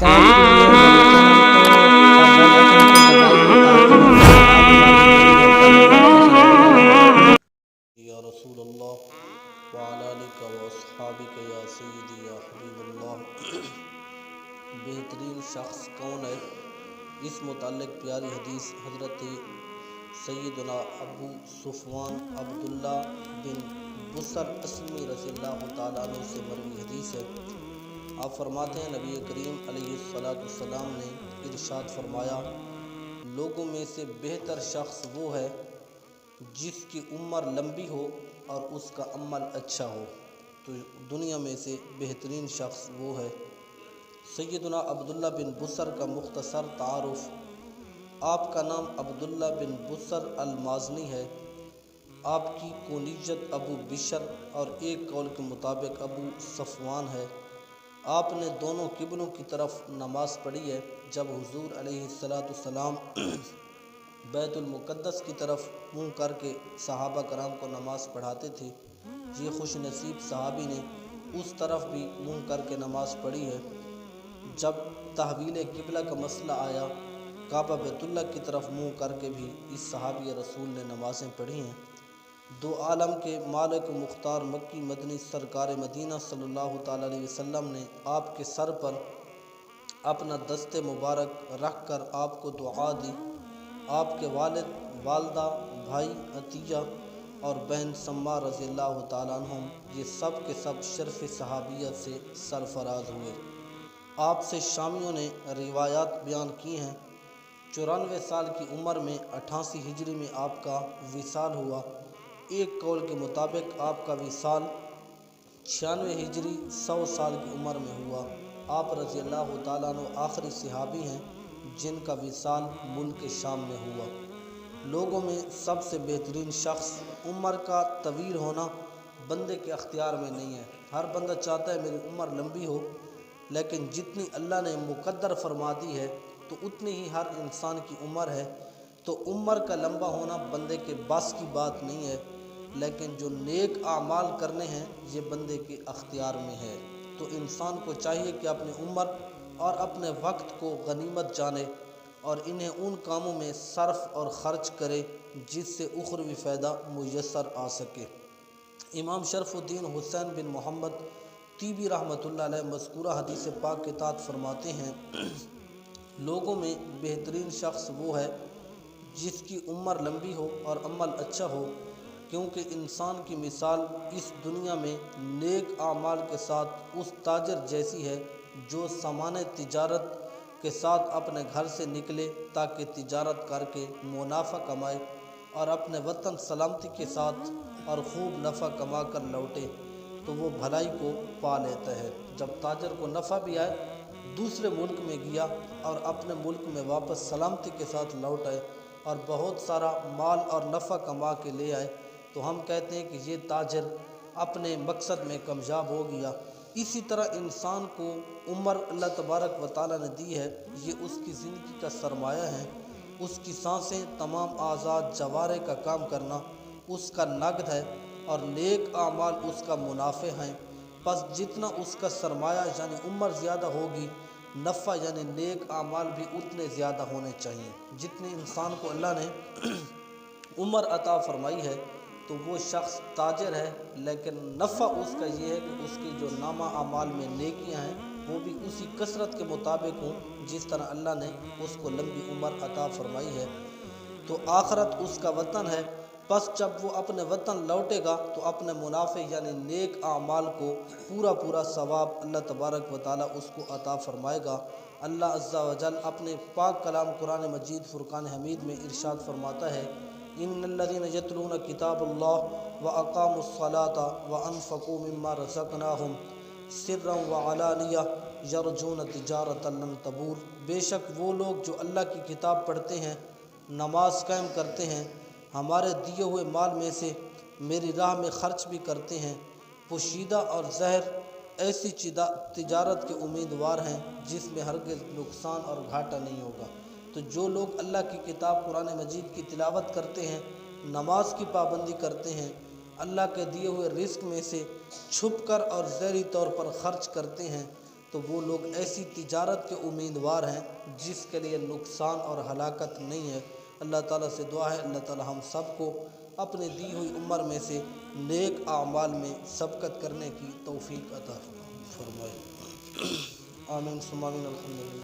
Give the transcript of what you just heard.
Subscribe کیجیے میرے channel کو اور بیل آئکن کو دبائیے تاکہ آنے والی ویڈیو کا نوٹیفیکیشن ملتا رہے۔ یا رسول اللہ وعلی آلک و اصحابک یا سیدی یا حبیب اللہ، بہترین شخص کون ہے؟ اس متعلق پیاری حدیث حضرت سیدنا ابو صفوان عبداللہ بن بصر اسلمی رضی اللہ تعالیٰ عنہ سے مروی حدیث ہے۔ آپ فرماتے ہیں نبی کریم علیہ السلام نے ارشاد فرمایا، لوگوں میں سے بہتر شخص وہ ہے جس کی عمر لمبی ہو اور اس کا عمل اچھا ہو۔ تو دنیا میں سے بہترین شخص وہ ہے۔ سیدنا عبداللہ بن بصر کا مختصر تعارف۔ آپ کا نام عبداللہ بن بصر المازنی ہے۔ آپ کی کنیت ابو بشر اور ایک قول کے مطابق ابو صفوان ہے۔ آپ نے دونوں قبلوں کی طرف نماز پڑھی ہے۔ جب حضور علیہ السلام بیت المقدس کی طرف منہ کر کے صحابہ کرام کو نماز پڑھاتے تھے، یہ خوش نصیب صحابی نے اس طرف بھی منہ کر کے نماز پڑھی ہے۔ جب تحویل قبلہ کا مسئلہ آیا، کعبہ بیت اللہ کی طرف منہ کر کے بھی اس صحابی رسول نے نمازیں پڑھی ہیں۔ دو عالم کے مالک و مختار مکی مدنی سرکار مدینہ صلی اللہ تعالیٰ علیہ وسلم نے آپ کے سر پر اپنا دست مبارک رکھ کر آپ کو دعا دی۔ آپ کے والد، والدہ، بھائی عطیہ اور بہن سما رضی اللہ تعالیٰ عنہم یہ سب کے سب شرف صحابیت سے سرفراز ہوئے۔ آپ سے شامیوں نے روایات بیان کی ہیں۔ 94 سال کی عمر میں 88 ہجری میں آپ کا وصال ہوا۔ ایک قول کے مطابق آپ کا وصال 96 ہجری 100 سال کی عمر میں ہوا۔ آپ رضی اللہ تعالیٰ عنہ آخری صحابی ہیں جن کا وصال ملک شام میں ہوا۔ لوگوں میں سب سے بہترین شخص، عمر کا طویل ہونا بندے کے اختیار میں نہیں ہے۔ ہر بندہ چاہتا ہے میری عمر لمبی ہو، لیکن جتنی اللہ نے مقدر فرما دی ہے تو اتنی ہی ہر انسان کی عمر ہے۔ تو عمر کا لمبا ہونا بندے کے بس کی بات نہیں ہے، لیکن جو نیک اعمال کرنے ہیں یہ بندے کے اختیار میں ہے۔ تو انسان کو چاہیے کہ اپنی عمر اور اپنے وقت کو غنیمت جانے اور انہیں ان کاموں میں صرف اور خرچ کرے جس سے اخروی فائدہ میسر آ سکے۔ امام شرف الدین حسین بن محمد طیبی رحمۃ اللہ علیہ مذکورہ حدیث پاک کے تحت فرماتے ہیں، لوگوں میں بہترین شخص وہ ہے جس کی عمر لمبی ہو اور عمل اچھا ہو، کیونکہ انسان کی مثال اس دنیا میں نیک اعمال کے ساتھ اس تاجر جیسی ہے جو سامان تجارت کے ساتھ اپنے گھر سے نکلے تاکہ تجارت کر کے منافع کمائے اور اپنے وطن سلامتی کے ساتھ اور خوب نفع کما کر لوٹے تو وہ بھلائی کو پا لیتا ہے۔ جب تاجر کو نفع بھی آئے، دوسرے ملک میں گیا اور اپنے ملک میں واپس سلامتی کے ساتھ لوٹ آئے اور بہت سارا مال اور نفع کما کے لے آئے تو ہم کہتے ہیں کہ یہ تاجر اپنے مقصد میں کامیاب ہو گیا۔ اسی طرح انسان کو عمر اللہ تبارک و تعالیٰ نے دی ہے، یہ اس کی زندگی کا سرمایہ ہے۔ اس کی سانسیں، تمام اعضاء جوارح کا کام کرنا اس کا نقد ہے اور نیک اعمال اس کا منافع ہیں۔ پس جتنا اس کا سرمایہ یعنی عمر زیادہ ہوگی، نفع یعنی نیک اعمال بھی اتنے زیادہ ہونے چاہیے۔ جتنے انسان کو اللہ نے عمر عطا فرمائی ہے تو وہ شخص تاجر ہے، لیکن نفع اس کا یہ ہے کہ اس کی جو نامہ اعمال میں نیکیاں ہیں وہ بھی اسی کثرت کے مطابق ہوں جس طرح اللہ نے اس کو لمبی عمر عطا فرمائی ہے۔ تو آخرت اس کا وطن ہے، پس جب وہ اپنے وطن لوٹے گا تو اپنے منافع یعنی نیک اعمال کو پورا ثواب اللہ تبارک و تعالیٰ اس کو عطا فرمائے گا۔ اللہ عز و جل اپنے پاک کلام قرآن مجید فرقان حمید میں ارشاد فرماتا ہے، ان الذین یتلون کتاب اللہ واقاموا الصلاۃ وانفقوا مما رزقناہم سرا وعلانیہ یرجون تجارۃ لن تبور۔ بے شک وہ لوگ جو اللہ کی کتاب پڑھتے ہیں، نماز قائم کرتے ہیں، ہمارے دیے ہوئے مال میں سے میری راہ میں خرچ بھی کرتے ہیں، پوشیدہ اور ظاہر ایسی تجارت کے امیدوار ہیں جس میں ہرگز نقصان اور گھاٹا نہیں ہوگا۔ تو جو لوگ اللہ کی کتاب قرآن مجید کی تلاوت کرتے ہیں، نماز کی پابندی کرتے ہیں، اللہ کے دیے ہوئے رزق میں سے چھپ کر اور ظاہری طور پر خرچ کرتے ہیں، تو وہ لوگ ایسی تجارت کے امیدوار ہیں جس کے لیے نقصان اور ہلاکت نہیں ہے۔ اللہ تعالیٰ سے دعا ہے اللہ تعالیٰ ہم سب کو اپنے دی ہوئی عمر میں سے نیک اعمال میں سبقت کرنے کی توفیق عطا فرمائے۔ آمین ثم آمین الحمدللہ۔